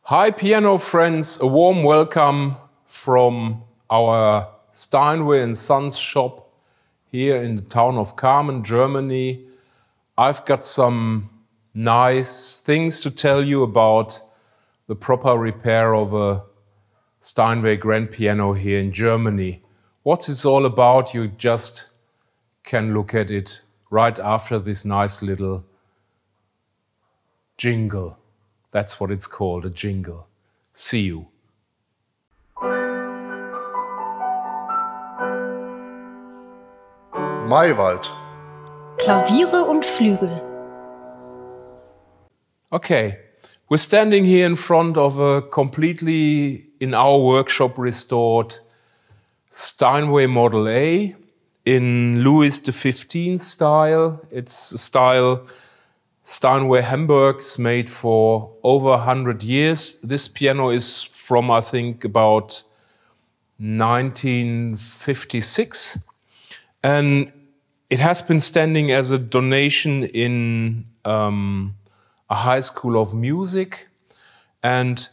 Hi piano friends, a warm welcome from our Steinway and Sons shop here in the town of Kamen, Germany. I've got some nice things to tell you about the proper repair of a Steinway grand piano here in Germany. What it's all about, you just can look at it right after this nice little jingle. That's what it's called, a jingle. See you. Maiwald. Klaviere und Flügel. Okay, we're standing here in front of a completely, in our workshop, restored Steinway Model A in Louis XV style. It's a style Steinway Hamburg's made for over 100 years. This piano is from, I think, about 1956. And it has been standing as a donation in a high school of music. And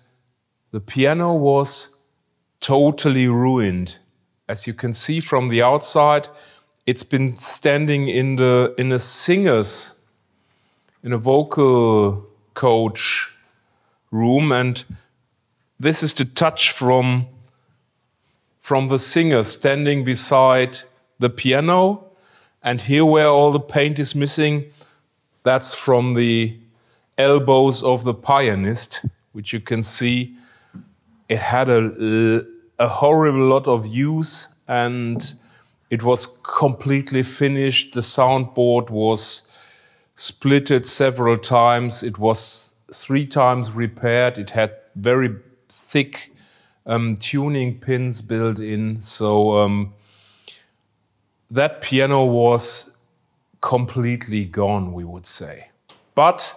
the piano was totally ruined. As you can see from the outside, it's been standing in a vocal coach room, and this is the touch from the singer standing beside the piano, and here where all the paint is missing, that's from the elbows of the pianist, which you can see it had a horrible lot of use, and it was completely finished. The soundboard was splitted several times. It was 3 times repaired. It had very thick tuning pins built in. So that piano was completely gone, we would say. But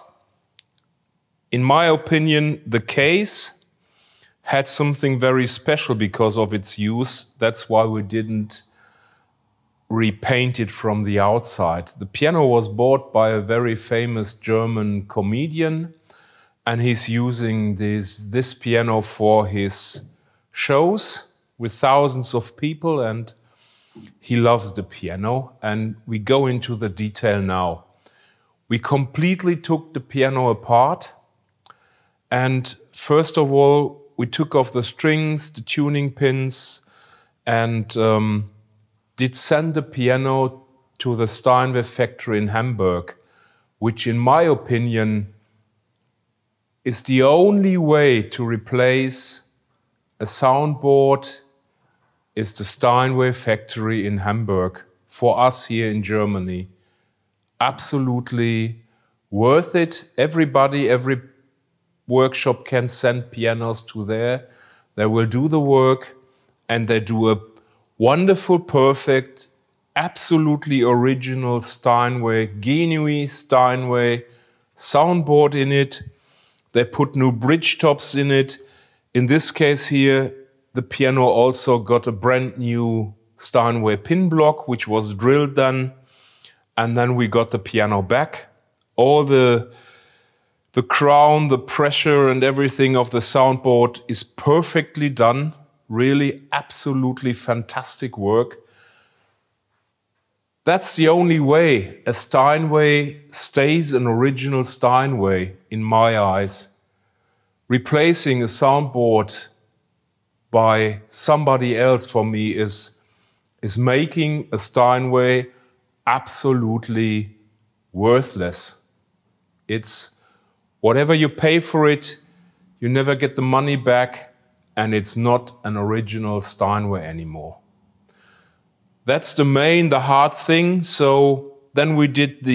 in my opinion, the case had something very special because of its use. That's why we didn't repainted from the outside. The piano was bought by a very famous German comedian, and he's using this piano for his shows with thousands of people, and he loves the piano. And we go into the detail now. We completely took the piano apart, and first of all we took off the strings, the tuning pins, and did send the piano to the Steinway factory in Hamburg, which in my opinion is the only way to replace a soundboard, is the Steinway factory in Hamburg for us here in Germany. Absolutely worth it. Everybody, every workshop can send pianos to there. They will do the work, and they do a wonderful, perfect, absolutely original Steinway, genuine Steinway soundboard in it. They put new bridge tops in it. In this case here, the piano also got a brand new Steinway pin block, which was drilled then. And then we got the piano back. All the crown, the pressure and everything of the soundboard is perfectly done. Really, absolutely fantastic work. That's the only way a Steinway stays an original Steinway, in my eyes. Replacing a soundboard by somebody else, for me, is making a Steinway absolutely worthless. It's whatever you pay for it, you never get the money back. And it's not an original Steinway anymore. That's the hard thing. So then we did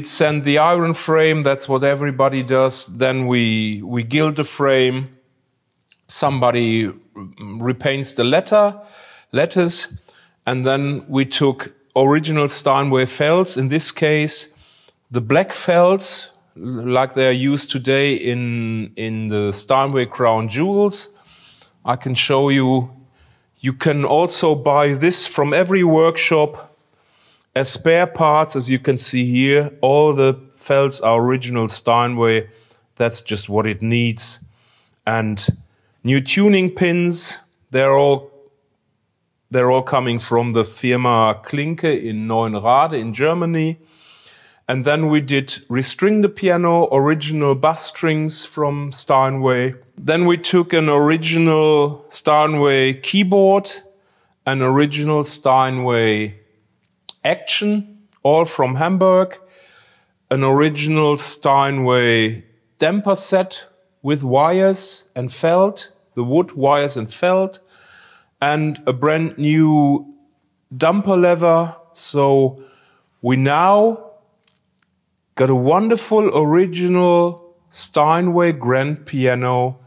send the iron frame. That's what everybody does. Then we gild the frame. Somebody repaints the letters. And then we took original Steinway felts. In this case, the black felts, like they are used today in the Steinway crown jewels. I can show you. You can also buy this from every workshop as spare parts. As you can see here, all the felts are original Steinway, That's just what it needs. And new tuning pins, they're all coming from the firma Klinke in Neuenrade in Germany. And then we did restring the piano, original bass strings from Steinway. Then we took an original Steinway keyboard, an original Steinway action, all from Hamburg, an original Steinway damper set with wires and felt, the wood wires and felt, and a brand new damper lever. So we now got a wonderful original Steinway grand piano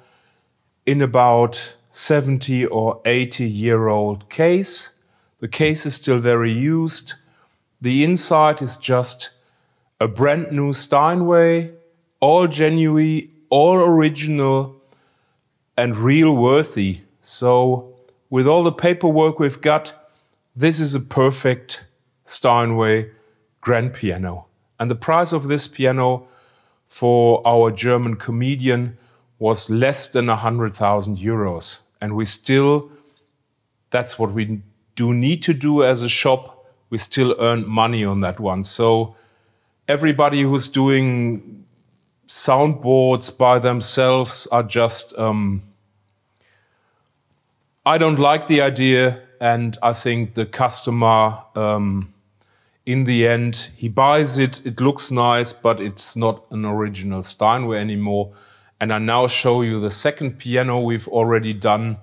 in about 70 or 80-year-old case. The case is still very used. The inside is just a brand new Steinway, all genuine, all original, and real worthy. So with all the paperwork we've got, this is a perfect Steinway grand piano. And the price of this piano for our German comedian was less than 100,000 euros. And we still, that's what we do need to do as a shop, we still earn money on that one. So everybody who's doing soundboards by themselves are just, I don't like the idea, and I think the customer, in the end, he buys it, it looks nice, but it's not an original Steinway anymore. And I now show you the second piano we've already done,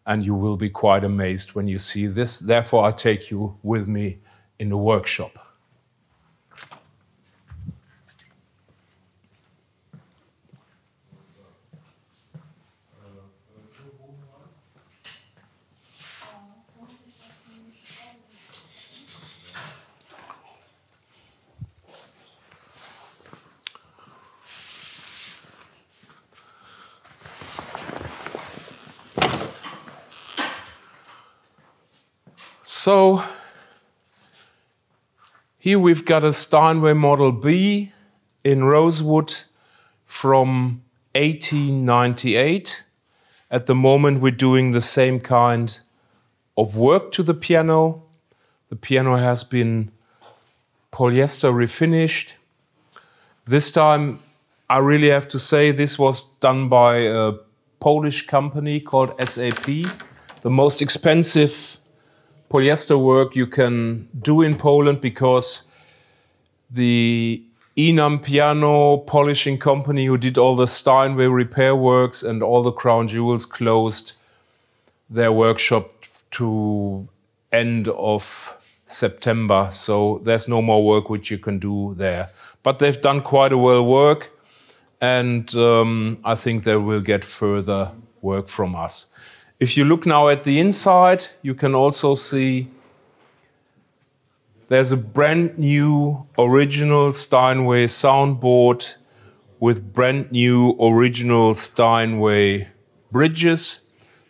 and you will be quite amazed when you see this. Therefore, I take you with me in the workshop. So here we've got a Steinway Model B in rosewood from 1898. At the moment we're doing the same kind of work to the piano. The piano has been polyester refinished. This time I really have to say this was done by a Polish company called SAP, the most expensive polyester work you can do in Poland, because the Enam piano polishing company who did all the Steinway repair works and all the crown jewels closed their workshop to end of September. So there's no more work which you can do there. But they've done quite a well work, and I think they will get further work from us. If you look now at the inside, you can also see there's a brand new original Steinway soundboard with brand new original Steinway bridges.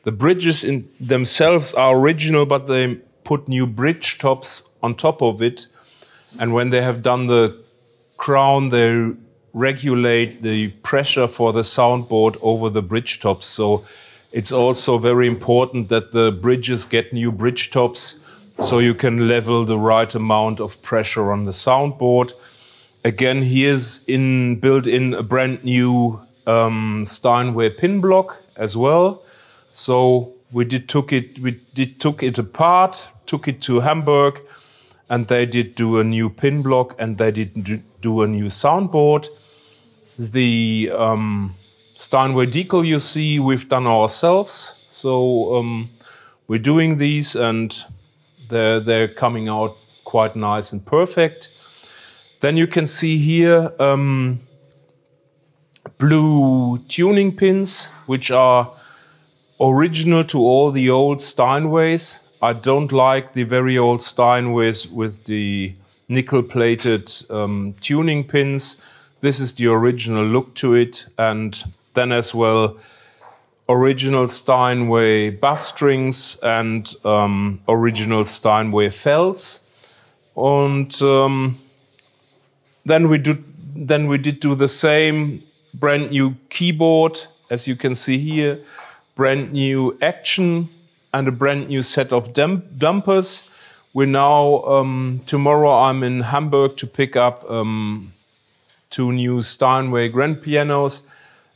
The bridges in themselves are original, but they put new bridge tops on top of it. And when they have done the crown, they regulate the pressure for the soundboard over the bridge tops. So it's also very important that the bridges get new bridge tops so you can level the right amount of pressure on the soundboard. Again, here's built in a brand new Steinway pin block as well. So we took it apart, took it to Hamburg, and they did do a new pin block, and they did do a new soundboard. The Steinway decal you see we've done ourselves, so we're doing these and they're coming out quite nice and perfect. Then you can see here blue tuning pins, which are original to all the old Steinways. I don't like the very old Steinways with the nickel-plated tuning pins. This is the original look to it, and then as well original Steinway bass strings and original Steinway fells. And then we did do the same brand new keyboard, as you can see here, brand new action, and a brand new set of dampers. We're now, tomorrow I'm in Hamburg to pick up 2 new Steinway grand pianos,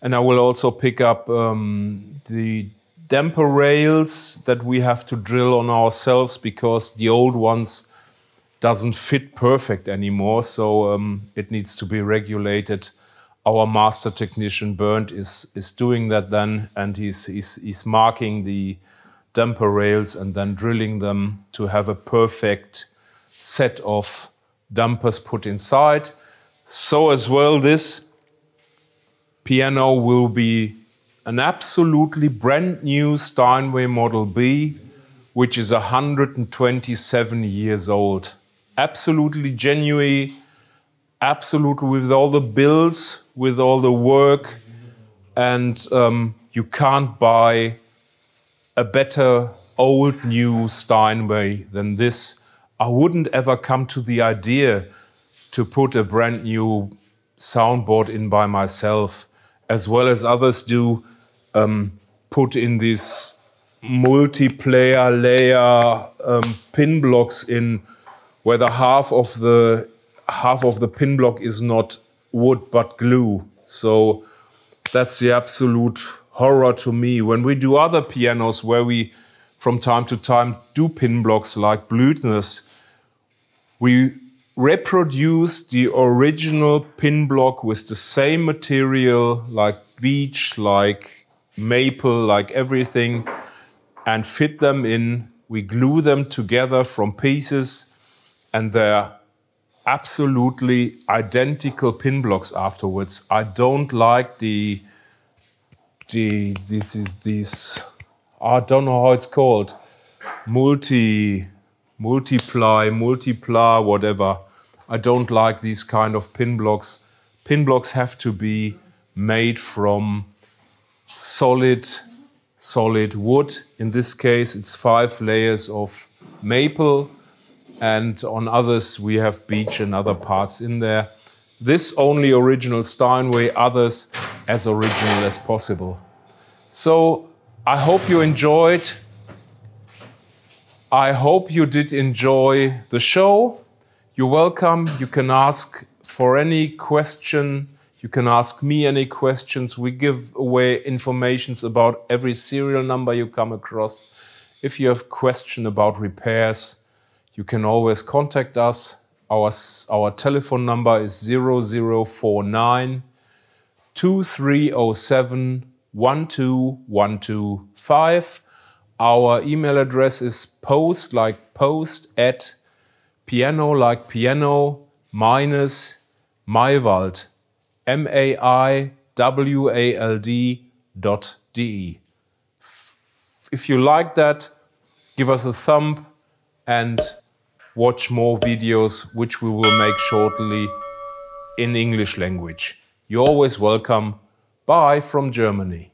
and I will also pick up the damper rails that we have to drill on ourselves because the old ones doesn't fit perfect anymore, so it needs to be regulated. Our master technician Bernd is doing that then, and he's marking the damper rails and then drilling them to have a perfect set of dampers put inside. So as well, this piano will be an absolutely brand new Steinway Model B, which is 127 years old. Absolutely genuine, absolutely with all the bills, with all the work, and you can't buy a better old new Steinway than this. I wouldn't ever come to the idea to put a brand new soundboard in by myself, as well as others do, put in this multiplayer layer pin blocks in, where the half of the pin block is not wood but glue. So that's the absolute horror to me. When we do other pianos where we from time to time do pin blocks like Blüthner's, we reproduce the original pin block with the same material, like beech, like maple, like everything, and fit them in. We glue them together from pieces, and they're absolutely identical pin blocks afterwards. I don't like these, I don't know how it's called, multiply, whatever. I don't like these kind of pin blocks. Pin blocks have to be made from solid wood. In this case, it's 5 layers of maple, and on others we have beech and other parts in there. This only original Steinway, others as original as possible. So I hope you enjoyed. I hope you did enjoy the show. You're welcome. You can ask for any question. You can ask me any questions. We give away informations about every serial number you come across. If you have a question about repairs, you can always contact us. Our telephone number is 0049 2307 12125. Our email address is post at piano like piano minus Maiwald, MAIWALD.de. If you like that, give us a thumb and watch more videos, which we will make shortly in English language. You're always welcome. Bye from Germany.